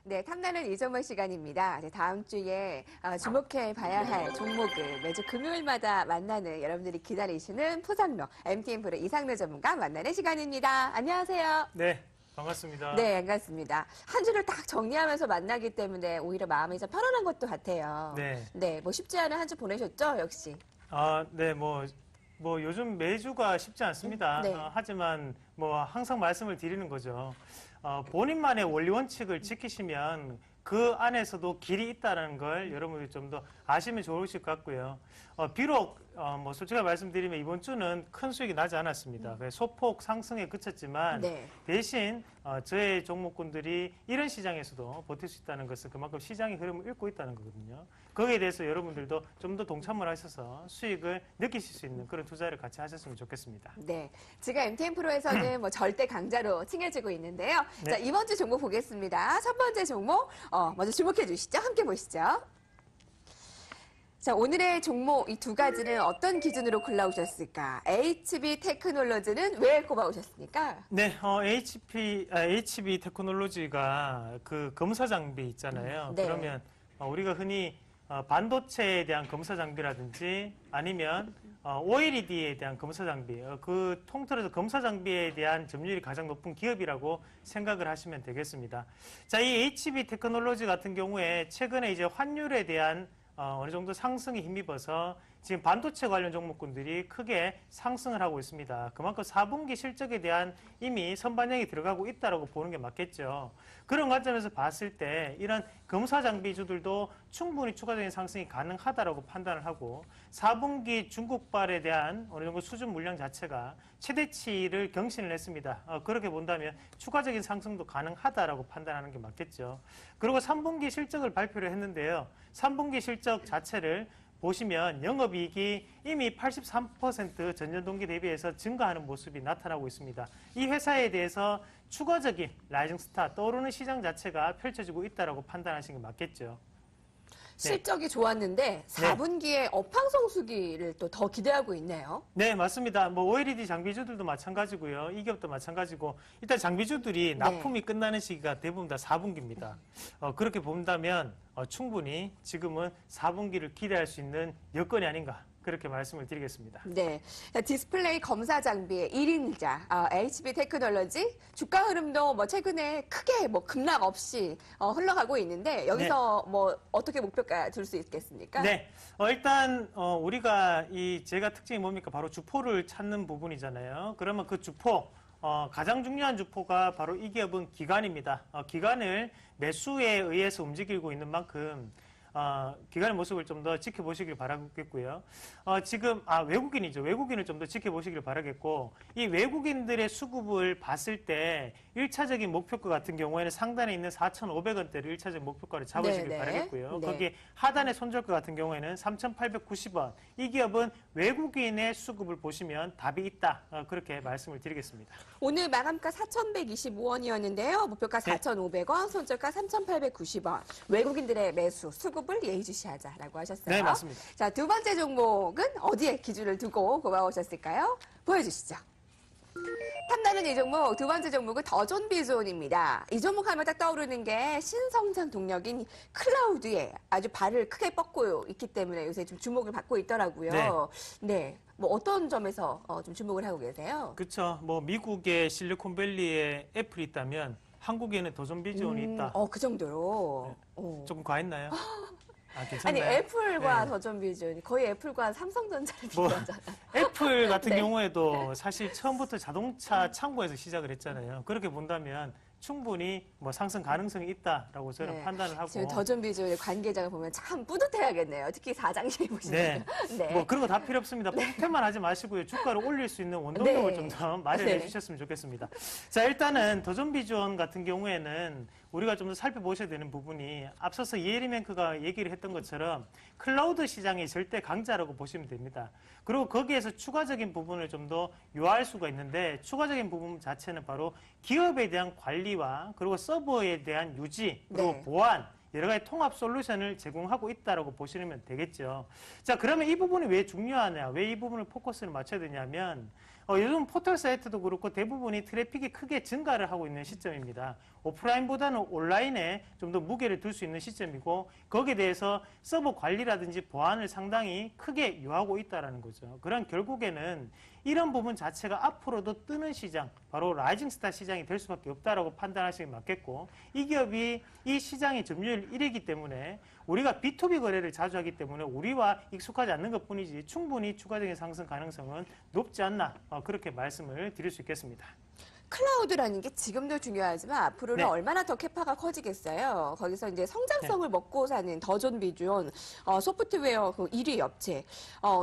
네, 탐나는 이종목 시간입니다. 이제 다음 주에 주목해 봐야 할 종목을 매주 금요일마다 만나는 여러분들이 기다리시는 포상로 MTN 프로 이상로 전문가 만나는 시간입니다. 안녕하세요. 네, 반갑습니다. 네, 반갑습니다. 한 주를 딱 정리하면서 만나기 때문에 오히려 마음이 좀 편안한 것도 같아요. 네. 네, 뭐 쉽지 않은 한 주 보내셨죠, 역시. 네, 요즘 매주가 쉽지 않습니다. 네. 하지만 항상 말씀을 드리는 거죠. 본인만의 원리 원칙을 지키시면 그 안에서도 길이 있다는 걸 여러분들이 좀 더 아시면 좋으실 것 같고요. 비록 솔직하게 말씀드리면 이번 주는 큰 수익이 나지 않았습니다. 소폭 상승에 그쳤지만 네. 대신 저의 종목군들이 이런 시장에서도 버틸 수 있다는 것은 그만큼 시장의 흐름을 읽고 있다는 거거든요. 거기에 대해서 여러분들도 좀 더 동참을 하셔서 수익을 느끼실 수 있는 그런 투자를 같이 하셨으면 좋겠습니다. 네, 지금 MTN 프로에서는 절대 강자로 칭해지고 있는데요. 네. 자, 이번 주 종목 보겠습니다. 첫 번째 종목 먼저 주목해 주시죠. 함께 보시죠. 자, 오늘의 종목 이 두 가지는 어떤 기준으로 골라오셨을까? HB 테크놀로지는 왜 꼽아오셨습니까? 네, HB 테크놀로지가 그 검사 장비 있잖아요. 네. 그러면 우리가 흔히 반도체에 대한 검사 장비라든지 아니면 OLED에 대한 검사 장비, 그 통틀어서 검사 장비에 대한 점유율이 가장 높은 기업이라고 생각을 하시면 되겠습니다. 자, 이 HB 테크놀로지 같은 경우에 최근에 이제 환율에 대한 어느 정도 상승에 힘입어서 지금 반도체 관련 종목군들이 크게 상승을 하고 있습니다. 그만큼 4분기 실적에 대한 이미 선반영이 들어가고 있다고 보는 게 맞겠죠. 그런 관점에서 봤을 때 이런 검사 장비주들도 충분히 추가적인 상승이 가능하다고 판단을 하고 4분기 중국발에 대한 어느 정도 수준 물량 자체가 최대치를 경신을 했습니다. 그렇게 본다면 추가적인 상승도 가능하다고 판단하는 게 맞겠죠. 그리고 3분기 실적을 발표를 했는데요. 3분기 실적 자체를 보시면 영업이익이 이미 83% 전년 동기 대비해서 증가하는 모습이 나타나고 있습니다. 이 회사에 대해서 추가적인 라이징 스타, 떠오르는 시장 자체가 펼쳐지고 있다고 판단하시는 게 맞겠죠. 실적이 좋았는데 4분기에 업황 성수기를 또 더 기대하고 있네요. 네, 맞습니다. OLED 장비주들도 마찬가지고요. 이 기업도 마찬가지고 일단 장비주들이 납품이 끝나는 시기가 대부분 다 4분기입니다. 그렇게 본다면 충분히 지금은 4분기를 기대할 수 있는 여건이 아닌가 그렇게 말씀을 드리겠습니다. 네, 디스플레이 검사 장비의 1인자 HB 테크놀로지 주가 흐름도 최근에 크게 급락 없이 흘러가고 있는데 여기서 어떻게 목표가 둘 수 있겠습니까? 네, 일단 우리가 제가 특징이 뭡니까? 바로 주포를 찾는 부분이잖아요. 그러면 그 주포 가장 중요한 주포가 바로 이 기업은 기관입니다. 기관을 매수에 의해서 움직이고 있는 만큼 기관의 모습을 좀 더 지켜보시길 바라겠고요. 지금 외국인이죠. 외국인을 좀 더 지켜보시길 바라겠고 이 외국인들의 수급을 봤을 때 1차적인 목표가 같은 경우에는 상단에 있는 4,500원대를 1차적 목표가를 잡으시길 바라겠고요. 거기 하단의 손절가 같은 경우에는 3,890원. 이 기업은 외국인의 수급을 보시면 답이 있다. 그렇게 말씀을 드리겠습니다. 오늘 마감가 4,125원이었는데요. 목표가 4,500원, 손절가 3,890원. 외국인들의 매수, 수급을 예의주시하자라고 하셨어요. 네, 맞습니다. 자, 두 번째 종목은 어디에 기준을 두고 꼽아오셨을까요? 보여주시죠. 탐나는 이 종목, 두 번째 종목은 더존비존입니다. 이 종목 하면 딱 떠오르는 게 신성장 동력인 클라우드에 아주 발을 크게 뻗고 있기 때문에 요새 좀 주목을 받고 있더라고요. 네. 어떤 점에서 좀 주목을 하고 계세요? 그렇죠. 미국의 실리콘밸리에 애플이 있다면 한국에는 더존비존이 있다. 그 정도로. 네. 조금 과했나요? 아니, 괜찮나요? 애플과 더존비존이 거의 애플과 삼성전자를 비교하잖아요. 애플 같은 경우에도 사실 처음부터 자동차 창고에서 시작을 했잖아요. 그렇게 본다면 충분히 상승 가능성이 있다라고 저는 판단을 하고. 지금 더존비존의 관계자가 보면 참 뿌듯해하겠네요. 특히 사장님이 보시면. 네. 그런 거 다 필요 없습니다. 뿌듯해만 하지 마시고요. 주가를 올릴 수 있는 원동력을 좀 더 마련해 주셨으면 좋겠습니다. 자, 일단은 더존비존 같은 경우에는 우리가 좀 더 살펴보셔야 되는 부분이 앞서서 이에리맨크가 얘기를 했던 것처럼 클라우드 시장이 절대 강자라고 보시면 됩니다. 그리고 거기에서 추가적인 부분을 좀 더 요할 수가 있는데 추가적인 부분 자체는 바로 기업에 대한 관리와 그리고 서버에 대한 유지 그리고 보안 여러 가지 통합 솔루션을 제공하고 있다고 보시면 되겠죠. 자, 그러면 이 부분이 왜 중요하냐? 왜 이 부분을 포커스를 맞춰야 되냐면 요즘 포털 사이트도 그렇고 대부분이 트래픽이 크게 증가를 하고 있는 시점입니다. 오프라인보다는 온라인에 좀 더 무게를 둘 수 있는 시점이고 거기에 대해서 서버 관리라든지 보안을 상당히 크게 요하고 있다는 거죠. 그럼 결국에는 이런 부분 자체가 앞으로도 뜨는 시장, 바로 라이징 스타 시장이 될 수밖에 없다라고 판단하시는 게 맞겠고 이 기업이 이 시장의 점유율 1위이기 때문에 우리가 B2B 거래를 자주 하기 때문에 우리와 익숙하지 않는 것뿐이지 충분히 추가적인 상승 가능성은 높지 않나 그렇게 말씀을 드릴 수 있겠습니다. 클라우드라는 게 지금도 중요하지만 앞으로는 네. 얼마나 더 캐파가 커지겠어요. 거기서 이제 성장성을 먹고 사는 더존 비존 소프트웨어 그 1위 업체.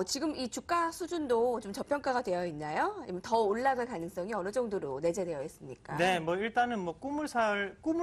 지금 이 주가 수준도 좀 저평가가 되어 있나요? 아니면 더 올라갈 가능성이 어느 정도로 내재되어 있습니까? 네, 뭐 일단은 뭐 꿈을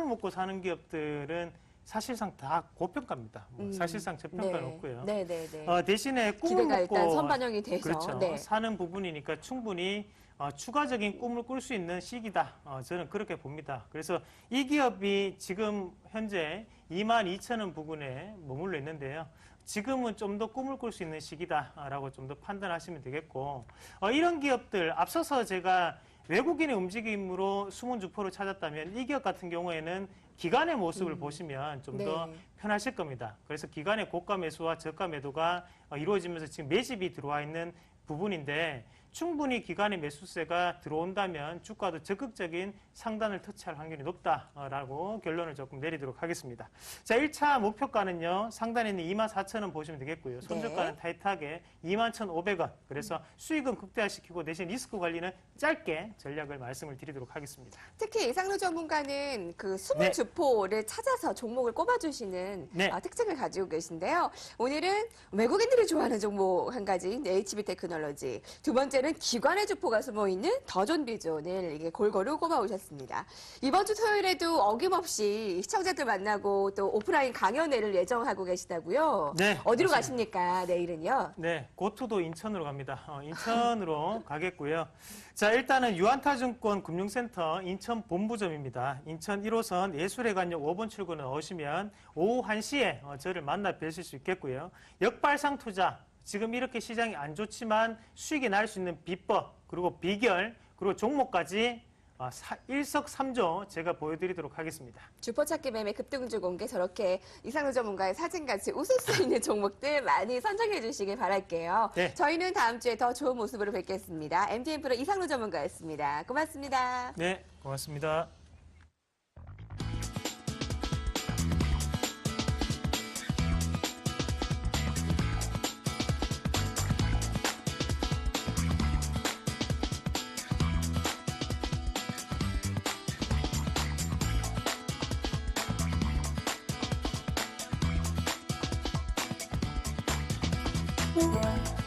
먹고 사는 기업들은 사실상 다 고평가입니다. 사실상 저평가는 없고요. 네네네. 대신에 꿈을 기대가 먹고 일단 선반영이 돼서 그렇죠. 네. 사는 부분이니까 충분히 추가적인 꿈을 꿀 수 있는 시기다. 저는 그렇게 봅니다. 그래서 이 기업이 지금 현재 22,000원 부근에 머물러 있는데요. 지금은 좀 더 꿈을 꿀 수 있는 시기다라고 좀 더 판단하시면 되겠고 이런 기업들 앞서서 제가 외국인의 움직임으로 숨은 주포를 찾았다면 이 기업 같은 경우에는 기관의 모습을 보시면 좀 더 네. 편하실 겁니다. 그래서 기관의 고가 매수와 저가 매도가 이루어지면서 지금 매집이 들어와 있는 부분인데 충분히 기관의 매수세가 들어온다면 주가도 적극적인 상단을 터치할 확률이 높다라고 결론을 조금 내리도록 하겠습니다. 자, 1차 목표가는요. 상단에 있는 24,000원 보시면 되겠고요. 손절가는 타이트하게 21,500원. 그래서 수익은 극대화시키고 대신 리스크 관리는 짧게 전략을 말씀을 드리도록 하겠습니다. 특히 이상로 전문가는 그 숨은 네. 주포를 찾아서 종목을 꼽아주시는 네. 특징을 가지고 계신데요. 오늘은 외국인들이 좋아하는 종목 한 가지인 HB 테크놀로지, 두 번째는 기관의 주포가 숨어있는 더존 비존을 이게 골고루 꼽아오셨습니다. 이번 주 토요일에도 어김없이 시청자들 만나고 또 오프라인 강연회를 예정하고 계시다고요. 네, 어디로 맞습니다. 가십니까, 내일은요? 네, 고투도 인천으로 갑니다. 인천으로 가겠고요. 자, 일단은 유한타증권 금융센터 인천 본부점입니다. 인천 1호선 예술회관역 5번 출구는 오시면 오후 1시에 저를 만나 뵈실 수 있겠고요. 역발상 투자, 지금 이렇게 시장이 안 좋지만 수익이 날 수 있는 비법, 그리고 비결, 그리고 종목까지 일석삼조 제가 보여드리도록 하겠습니다. 주포 찾기 매매 급등주 공개 저렇게 이상로 전문가의 사진같이 웃을 수 있는 종목들 많이 선정해 주시길 바랄게요. 네. 저희는 다음 주에 더 좋은 모습으로 뵙겠습니다. MTN 프로 이상로 전문가였습니다. 고맙습니다. 네, 고맙습니다. Thank you.